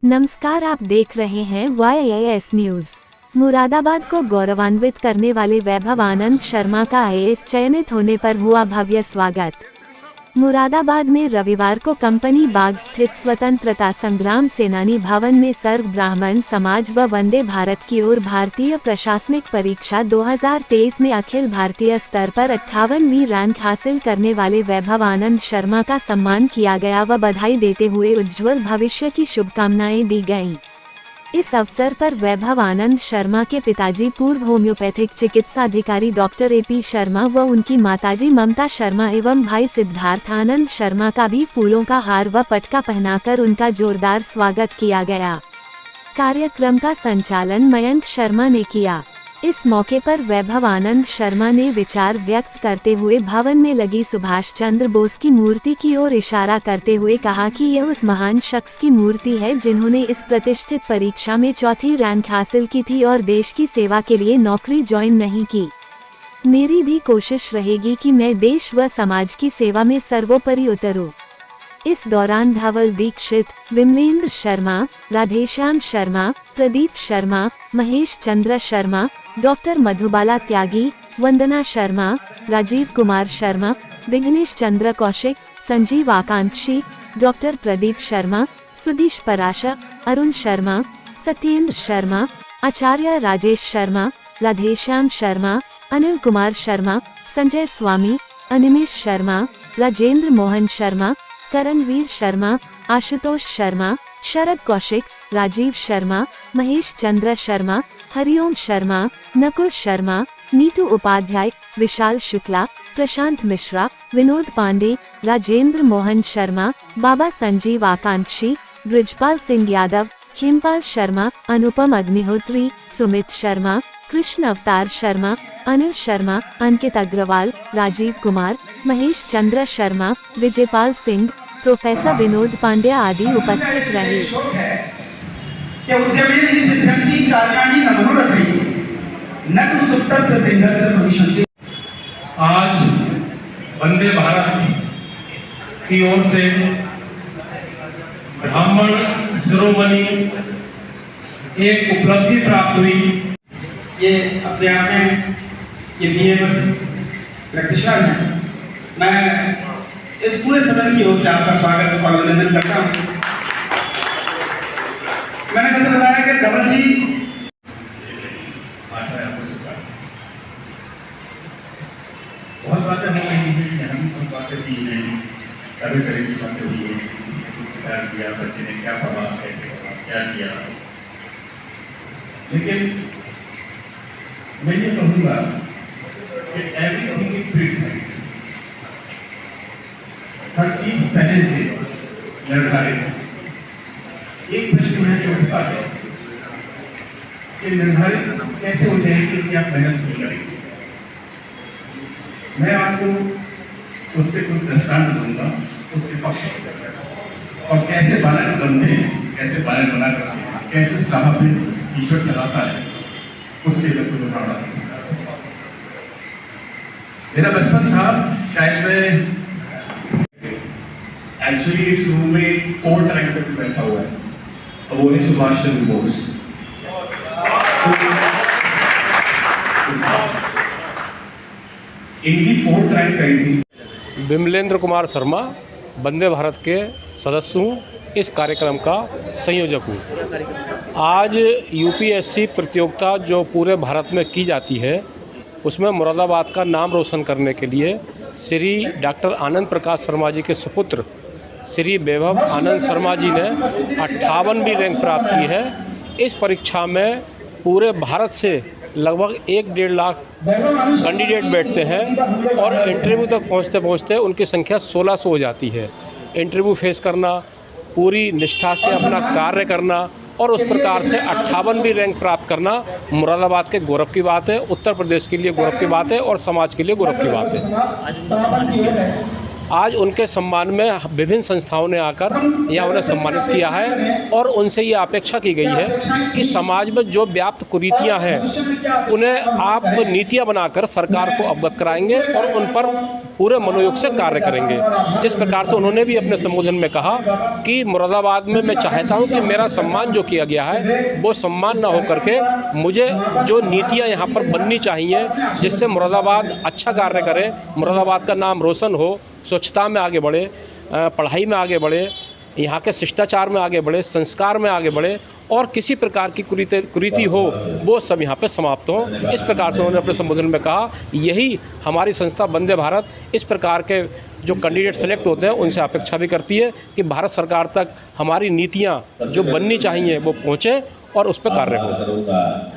नमस्कार, आप देख रहे हैं YAS न्यूज। मुरादाबाद को गौरवान्वित करने वाले वैभव आनंद शर्मा का IAS चयनित होने पर हुआ भव्य स्वागत। मुरादाबाद में रविवार को कंपनी बाग स्थित स्वतंत्रता संग्राम सेनानी भवन में सर्व ब्राह्मण समाज व वंदे भारत की ओर भारतीय प्रशासनिक परीक्षा 2023 में अखिल भारतीय स्तर पर 58वीं रैंक हासिल करने वाले वैभव आनंद शर्मा का सम्मान किया गया व बधाई देते हुए उज्ज्वल भविष्य की शुभकामनाएं दी गईं। इस अवसर पर वैभव आनंद शर्मा के पिताजी पूर्व होम्योपैथिक चिकित्सा अधिकारी डॉक्टर AP शर्मा व उनकी माताजी ममता शर्मा एवं भाई सिद्धार्थ आनंद शर्मा का भी फूलों का हार व पटका पहनाकर उनका जोरदार स्वागत किया गया। कार्यक्रम का संचालन मयंक शर्मा ने किया। इस मौके पर वैभव आनंद शर्मा ने विचार व्यक्त करते हुए भवन में लगी सुभाष चंद्र बोस की मूर्ति की ओर इशारा करते हुए कहा कि यह उस महान शख्स की मूर्ति है जिन्होंने इस प्रतिष्ठित परीक्षा में चौथी रैंक हासिल की थी और देश की सेवा के लिए नौकरी ज्वाइन नहीं की। मेरी भी कोशिश रहेगी कि मैं देश व समाज की सेवा में सर्वोपरि उतरूं। इस दौरान धवल दीक्षित, विमलेंद्र शर्मा, राधेश्याम शर्मा, प्रदीप शर्मा, महेश चंद्र शर्मा, डॉक्टर मधुबाला त्यागी, वंदना शर्मा, राजीव कुमार शर्मा, विघ्नेश चंद्र कौशिक, संजीव आकांक्षी, डॉक्टर प्रदीप शर्मा, सुदीश पराशर, अरुण शर्मा, सत्येंद्र शर्मा, आचार्य राजेश शर्मा, राधेश्याम शर्मा, अनिल कुमार शर्मा, संजय स्वामी, अनिमेश शर्मा, राजेंद्र मोहन शर्मा, करणवीर शर्मा, आशुतोष शर्मा, शरद कौशिक, राजीव शर्मा, महेश चंद्र शर्मा, हरिओम शर्मा, नकुल शर्मा, नीतू उपाध्याय, विशाल शुक्ला, प्रशांत मिश्रा, विनोद पांडे, राजेंद्र मोहन शर्मा, बाबा संजीव आकांक्षी, ब्रिजपाल सिंह यादव, खेमपाल शर्मा, अनुपम अग्निहोत्री, सुमित शर्मा, कृष्ण अवतार शर्मा, अनिल शर्मा, अंकित अग्रवाल, राजीव कुमार, महेश चंद्र शर्मा, विजयपाल सिंह, प्रोफेसर विनोद पांडे आदि उपस्थित रहे। आज वंदे भारत की ओर से ब्राह्मण शिरोमणि एक उपलब्धि प्राप्त हुई। ये अपने आप में ये BMS प्रैक्टिशनर है। मैं इस पूरे सदन की ओर से आपका स्वागत और अभिनंदन करता हूँ। मैंने जैसे बताया कि धवल जी बहुत बातें हो रही हैं, हम बहुत बातें की हैं, तरह तरह की बातें हुई हैं, क्या किया, बच्चे ने क्या पढ़ा, कैसे पढ़ा, क्या किया। लेकिन मैं ये कहूँगा कि एवरीथिंग इज प्रीडिफाइंड। हर चीज पहले से निर्धारित। एक प्रश्न मैं जो उठता है कि निर्धारित कैसे हो जाएगी कि आप मेहनत नहीं करेंगे। मैं आपको उसके कुछ दृष्टांत दूंगा, उसके पक्ष और कैसे बालक बनते हैं, कैसे बालक बना करते हैं, कैसे उस राह पे ईश्वर चलाता है, उसके लिए कुछ उदाहरण सिखाता। मेरा बचपन था, शायद मैं एक्चुअली इस रूम में 4 रैंक तक बैठा हुआ है और वो है सुभाष चंद्र बोस। इनकी 4 रैंक आई थी। विमलेंद्र कुमार शर्मा, वंदे भारत के सदस्य हूँ, इस कार्यक्रम का संयोजक हूँ। आज UPSC प्रतियोगिता जो पूरे भारत में की जाती है, उसमें मुरादाबाद का नाम रोशन करने के लिए श्री डॉक्टर आनंद प्रकाश शर्मा जी के सुपुत्र श्री वैभव आनंद शर्मा जी ने 58वीं रैंक प्राप्त की है। इस परीक्षा में पूरे भारत से लगभग 1-1.5 लाख कैंडिडेट बैठते हैं और इंटरव्यू तक पहुंचते पहुंचते उनकी संख्या 1600 हो जाती है। इंटरव्यू फेस करना, पूरी निष्ठा से अपना कार्य करना और उस प्रकार से 58वीं रैंक प्राप्त करना मुरादाबाद के गौरव की बात है, उत्तर प्रदेश के लिए गौरव की बात है और समाज के लिए गौरव की बात है। आज उनके सम्मान में विभिन्न संस्थाओं ने आकर यहाँ उन्हें सम्मानित किया है और उनसे ये अपेक्षा की गई है कि समाज में जो व्याप्त कुरीतियाँ हैं उन्हें आप नीतियाँ बनाकर सरकार को अवगत कराएंगे और उन पर पूरे मनोयोग से कार्य करेंगे। जिस प्रकार से उन्होंने भी अपने संबोधन में कहा कि मुरादाबाद में मैं चाहता हूं कि मेरा सम्मान जो किया गया है वो सम्मान ना हो करके मुझे जो नीतियां यहाँ पर बननी चाहिए जिससे मुरादाबाद अच्छा कार्य करे, मुरादाबाद का नाम रोशन हो, स्वच्छता में आगे बढ़े, पढ़ाई में आगे बढ़े, यहाँ के शिष्टाचार में आगे बढ़े, संस्कार में आगे बढ़े और किसी प्रकार की कुरीति हो वो सब यहाँ पे समाप्त हो। इस प्रकार से उन्होंने अपने संबोधन में कहा। यही हमारी संस्था वंदे भारत इस प्रकार के जो कैंडिडेट सेलेक्ट होते हैं उनसे अपेक्षा भी करती है कि भारत सरकार तक हमारी नीतियाँ जो बननी चाहिए वो पहुँचें और उस पर कार्य हो।